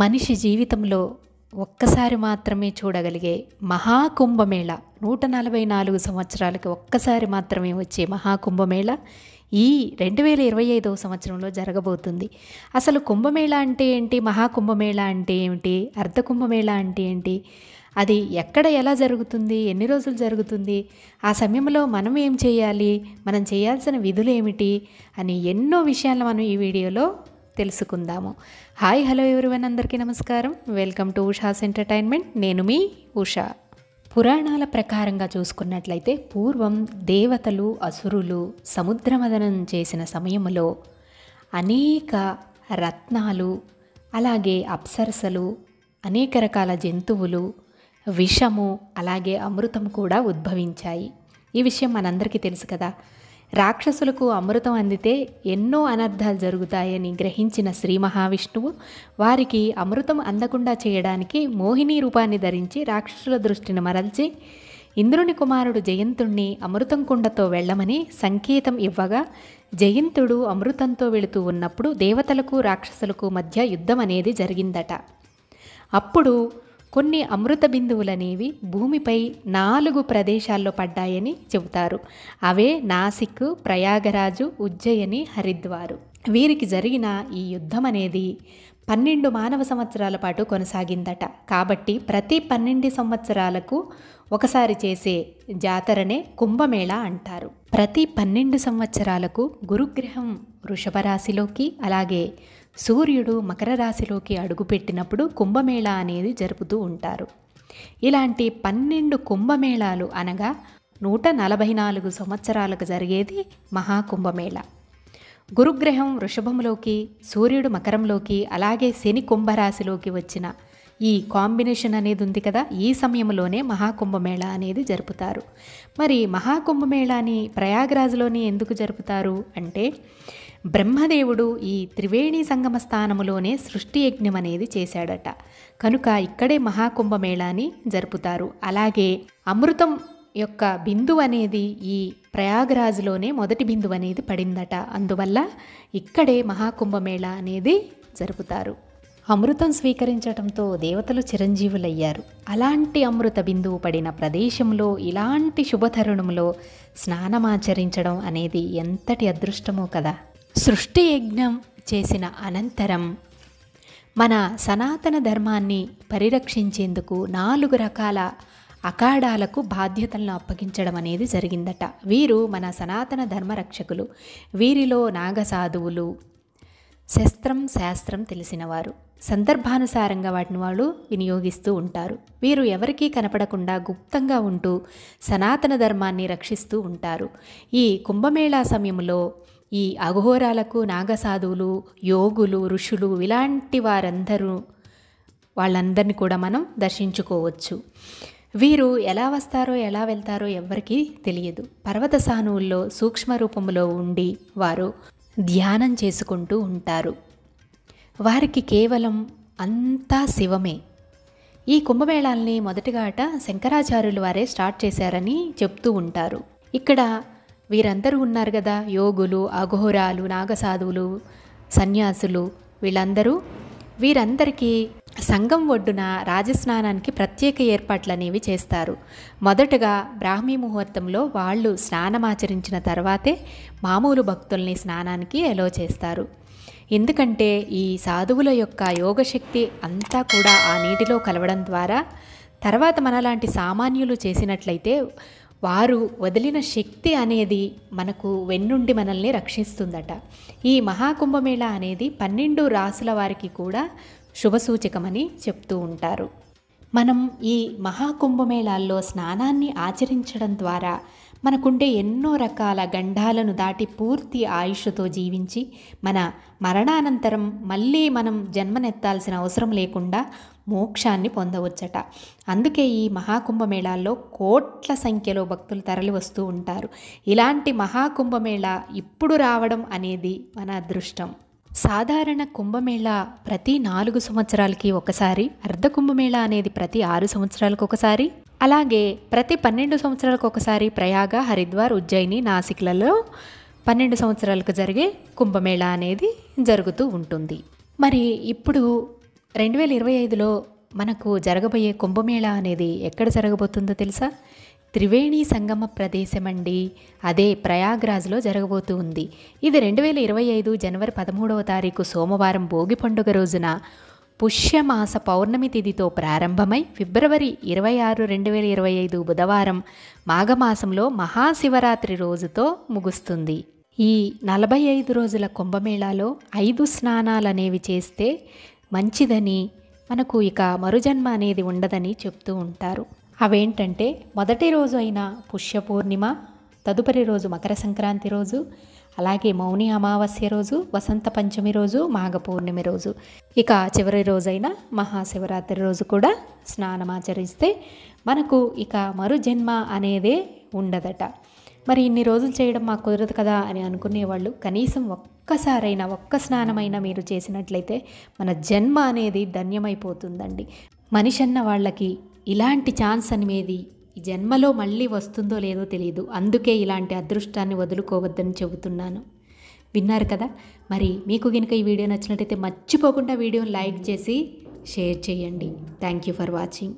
మనిషి జీవితంలో ఒక్కసారి మాత్రమే చూడగలిగే మహాకుంభమేళ 144 సంవత్సరాలకి ఒక్కసారి మాత్రమే వచ్చే మహాకుంభమేళ ఈ 2025వ సంవత్సరంలో జరగబోతుంది. అసలు కుంభమేళ అంటే ఏంటి? మహాకుంభమేళ అంటే ఏమిటి? అర్ధకుంభమేళ అంటే ఏంటి? అది ఎక్కడ ఎలా జరుగుతుంది? ఎన్ని రోజులు జరుగుతుంది? ఆ సమయంలో మనం ఏం చేయాలి? మనం చేయాల్సిన విధులు ఏమిటి? అని ఎన్నో విషయాలు మనం ఈ వీడియోలో తెలుసుకుందాము. హాయ్ హలో ఎవరివన్, అందరికీ నమస్కారం. Welcome to Usha's entertainment. నేను మీ ఉషా. పురాణాల ప్రకారంగా చూసుకున్నట్లయితే పూర్వం దేవతలు అసురులు సముద్రమదనం చేసిన సమయంలో అనేక రత్నాలు, అలాగే అప్సరసలు, అనేక రకాల జంతువులు, విషము, అలాగే అమృతం కూడా ఉద్భవించాయి. ఈ విషయం మనందరికీ తెలుసు కదా. రాక్షసులకు అమృతం అందితే ఎన్నో అనర్థాలు జరుగుతాయని గ్రహించిన శ్రీ మహావిష్ణువు వారికి అమృతం అందకుండా చేయడానికి మోహిని రూపాన్ని ధరించి రాక్షసుల దృష్టిని మరల్చి ఇంద్రుని కుమారుడు జయంతుణ్ణి అమృతం కుండతో వెళ్ళమని సంకేతం ఇవ్వగా జయంతుడు అమృతంతో వెళుతూ ఉన్నప్పుడు దేవతలకు రాక్షసులకు మధ్య యుద్ధం అనేది జరిగిందట. అప్పుడు కొన్ని అమృత బిందువులనేవి భూమిపై 4 ప్రదేశాల్లో పడ్డాయని చెబుతారు. అవే నాసిక్, ప్రయాగరాజు, ఉజ్జయిని, హరిద్వారు. వీరికి జరిగిన ఈ యుద్ధం అనేది 12 మానవ సంవత్సరాల పాటు కొనసాగిందట. కాబట్టి ప్రతి 12 సంవత్సరాలకు ఒకసారి చేసే జాతరనే కుంభమేళ అంటారు. ప్రతి 12 సంవత్సరాలకు గురుగ్రహం వృషభ రాశిలోకి, అలాగే సూర్యుడు మకర రాశిలోకి అడుగుపెట్టినప్పుడు కుంభమేళ అనేది జరుపుతూ ఉంటారు. ఇలాంటి 12 కుంభమేళాలు అనగా 144 సంవత్సరాలకు జరిగేది మహాకుంభమేళ. గురుగ్రహం వృషభంలోకి, సూర్యుడు మకరంలోకి, అలాగే శని కుంభరాశిలోకి వచ్చిన ఈ కాంబినేషన్ అనేది ఉంది కదా, ఈ సమయంలోనే మహాకుంభమేళ అనేది జరుపుతారు. మరి మహాకుంభమేళాని ప్రయాగరాజ్లోని ఎందుకు జరుపుతారు అంటే, బ్రహ్మదేవుడు ఈ త్రివేణి సంగమ స్థానములోనే సృష్టి యజ్ఞం అనేది చేశాడట. కనుక ఇక్కడే మహాకుంభమేళాని జరుపుతారు. అలాగే అమృతం యొక్క బిందువు అనేది ఈ ప్రయాగరాజ్లోనే మొదటి బిందువు అనేది పడిందట. అందువల్ల ఇక్కడే మహాకుంభమేళ అనేది జరుపుతారు. అమృతం స్వీకరించడంతో దేవతలు చిరంజీవులయ్యారు. అలాంటి అమృత బిందువు పడిన ప్రదేశంలో ఇలాంటి శుభతరుణంలో స్నానమాచరించడం అనేది ఎంతటి అదృష్టమో కదా. సృష్టి యజ్ఞం చేసిన అనంతరం మన సనాతన ధర్మాన్ని పరిరక్షించేందుకు 4 రకాల అఖాడాలకు బాధ్యతలను అప్పగించడం అనేది జరిగిందట. వీరు మన సనాతన ధర్మ రక్షకులు. వీరిలో నాగసాధువులు, శాస్త్రం తెలిసినవారు, సందర్భానుసారంగా వాటిని వాళ్ళు వినియోగిస్తూ ఉంటారు. వీరు ఎవరికీ కనపడకుండా గుప్తంగా ఉంటూ సనాతన ధర్మాన్ని రక్షిస్తూ ఉంటారు. ఈ కుంభమేళా సమయంలో ఈ అఘోరాలకు, నాగసాధువులు, యోగులు, ఋషులు, ఇలాంటి వాళ్ళందరినీ కూడా మనం దర్శించుకోవచ్చు. వీరు ఎలా వస్తారో ఎలా వెళ్తారో ఎవ్వరికీ తెలియదు. పర్వత సానువుల్లో సూక్ష్మ రూపంలో ఉండి వారు ధ్యానం చేసుకుంటూ ఉంటారు. వారికి కేవలం అంతా శివమే. ఈ కుంభమేళాల్ని మొదటిగాట శంకరాచార్యులు వారే స్టార్ట్ చేశారని చెప్తూ ఉంటారు. ఇక్కడ వీరందరూ ఉన్నారు కదా, యోగులు, అఘోరాలు, నాగసాధువులు, సన్యాసులు, వీరందరికీ సంగం ఒడ్డున రాజస్నానానికి ప్రత్యేక ఏర్పాట్లు అనేవి చేస్తారు. మొదటగా బ్రాహ్మీ ముహూర్తంలో వాళ్ళు స్నానమాచరించిన తర్వాతే మామూలు భక్తుల్ని స్నానానికి ఎలో చేస్తారు. ఎందుకంటే ఈ సాధువుల యొక్క యోగశక్తి అంతా కూడా ఆ నీటిలో కలవడం ద్వారా తర్వాత మనలాంటి సామాన్యులు చేసినట్లయితే వారు వదిలిన శక్తి అనేది మనకు వెన్నుండి మనల్ని రక్షిస్తుందట. ఈ మహాకుంభమేళ అనేది 12 రాసుల వారికి కూడా శుభసూచకమని చెప్తూ ఉంటారు. మనం ఈ మహాకుంభమేళాల్లో స్నానాన్ని ఆచరించడం ద్వారా మనకుండే ఎన్నో రకాల గండాలను దాటి పూర్తి ఆయుష్తో జీవించి మన మరణానంతరం మళ్ళీ మనం జన్మనెత్తాల్సిన అవసరం లేకుండా మోక్షాన్ని పొందవచ్చట. అందుకే ఈ మహాకుంభమేళాల్లో కోట్ల సంఖ్యలో భక్తులు తరలి వస్తూ ఉంటారు. ఇలాంటి మహాకుంభమేళ ఇప్పుడు రావడం అనేది మన అదృష్టం. సాధారణ కుంభమేళ ప్రతి 4 సంవత్సరాలకి ఒకసారి, అర్ధకుంభమేళ అనేది ప్రతి 6 సంవత్సరాలకు ఒకసారి, అలాగే ప్రతి 12 సంవత్సరాలకు ఒకసారి ప్రయాగ, హరిద్వార్, ఉజ్జయిని, నాసిక్లలో 12 సంవత్సరాలకు జరిగే కుంభమేళ అనేది జరుగుతూ ఉంటుంది. మరి ఇప్పుడు 2025లో మనకు జరగబోయే కుంభమేళా అనేది ఎక్కడ జరగబోతుందో తెలుసా? త్రివేణి సంగమ ప్రదేశం అండి. అదే ప్రయాగ్రాజ్లో జరగబోతూ ఉంది. ఇది 2025 జనవరి 13వ తారీఖు సోమవారం భోగి పండుగ రోజున పుష్యమాస పౌర్ణమి తిథితో ప్రారంభమై ఫిబ్రవరి 26, 2025 బుధవారం మాఘమాసంలో మహాశివరాత్రి రోజుతో ముగుస్తుంది. ఈ 45 రోజుల కుంభమేళాలో 5 స్నానాలనేవి చేస్తే మంచిదని, మనకు ఇక మరుజన్మ అనేది ఉండదని చెప్తూ ఉంటారు. అవేంటంటే మొదటి రోజు అయిన పుష్య పూర్ణిమ, తదుపరి రోజు మకర సంక్రాంతి రోజు, అలాగే మౌని అమావాస్య రోజు, వసంత పంచమి రోజు, మాఘ పూర్ణిమ రోజు, ఇక చివరి రోజైన మహాశివరాత్రి రోజు కూడా స్నానమాచరిస్తే మనకు ఇక మరు జన్మ అనేదే ఉండదట. మరి ఇన్ని రోజులు చేయడం మాకు కుదరదు కదా అని అనుకునేవాళ్ళు కనీసం ఒక్కసారైనా, ఒక్క స్నానమైనా మీరు చేసినట్లయితే మన జన్మ అనేది ధన్యమైపోతుందండి. మనిషి అన్న వాళ్ళకి ఇలాంటి ఛాన్స్ అనేది ఈ జన్మలో మళ్ళీ వస్తుందో లేదో తెలియదు. అందుకే ఇలాంటి అదృష్టాన్ని వదులుకోవద్దని చెబుతున్నాను. విన్నారు కదా? మరి మీకు కనుక ఈ వీడియో నచ్చినట్టయితే మర్చిపోకుండా వీడియోని లైక్ చేసి షేర్ చేయండి. Thank you for watching.